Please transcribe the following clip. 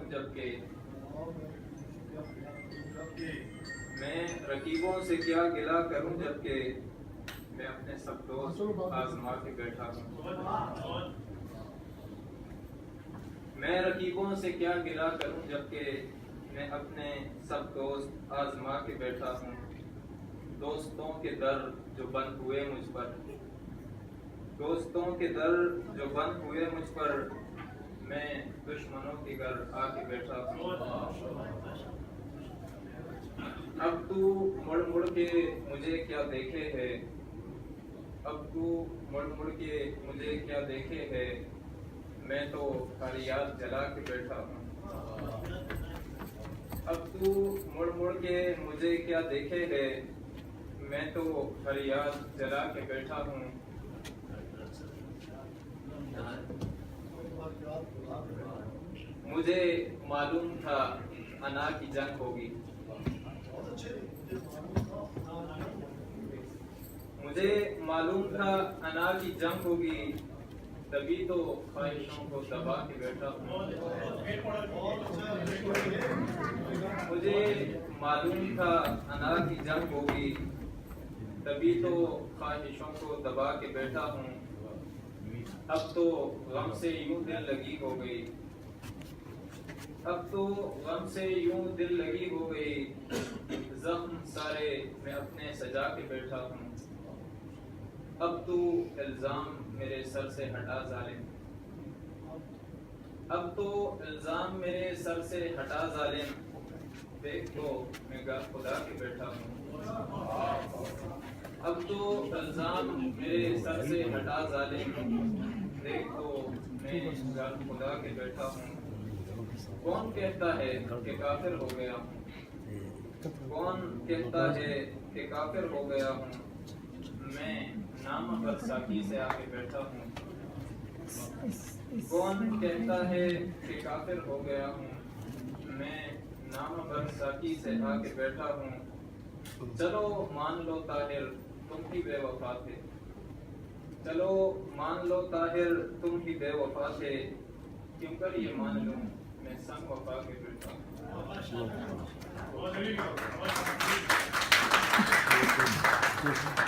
جبکہ میں رقیبوں سے کیا گلہ کروں جبکہ میں اپنے سب دوست آزما کے بیٹھا ہوں میں رقیبوں سے کیا گلہ کروں جبکہ میں اپنے سب دوست آزما کے بیٹھا ہوں دوستوں کے در جو بند ہوئے مجھ پر دوستوں کے در جو بند ہوئے مجھ پر میں دشمنوں کے گھر آ کے بیٹھا ہوں اب تو مڑ مڑ کے مجھے کیا دیکھے ہے اب تو مڑ مڑ کے مجھے کیا دیکھے ہے میں تو فریاد جلا کے بیٹھا ہوں اب تو مڑ مڑ کے مجھے کیا دیکھے ہے میں تو فریاد جلا کے بیٹھا ہوں مجھے معلوم تھا انا کی جنگ ہوگی مجھے معلوم تھا انا کی جنگ ہوگی تبھی تو خواہشوں کو دبا کے بیٹھا ہوں مجھے معلوم تھا انا کی جنگ ہوگی تبھی تو خواہشوں کو دبا کے بیٹھا ہوں اب تو غم سے یوں دل لگی ہو گئی اب تو غم سے یوں دل لگی ہو گئی زخم سارے میں اپنے سجا کے بیٹھا ہوں اب تو الزام میرے سر سے ہٹا ظالم اب تو الزام میرے سر سے ہٹا ظالم دیکھ تو میں گھر خدا کے بیٹھا ہوں اب تو الزام میرے سر سے ہٹا ظالم دیکھ تو میں گھر خدا کے بیٹھا ہوں کون کہتا ہے کہ کافر ہو گیا ہوں کون کہتا ہے کہ کافر ہو گیا ہوں میں نام پر ساکی سے آ کے بیٹھا ہوں کون کہتا ہے کہ کافر ہو گیا ہوں میں نام پر ساکی سے آ کے بیٹھا ہوں چلو مان لو طاہر تم ہی بے وفا تھے چلو مان لو طاہر تم ہی بے وفا تھے کیوں کر یہ مان لوں میں سنگ وفا کے بیٹھا ہوں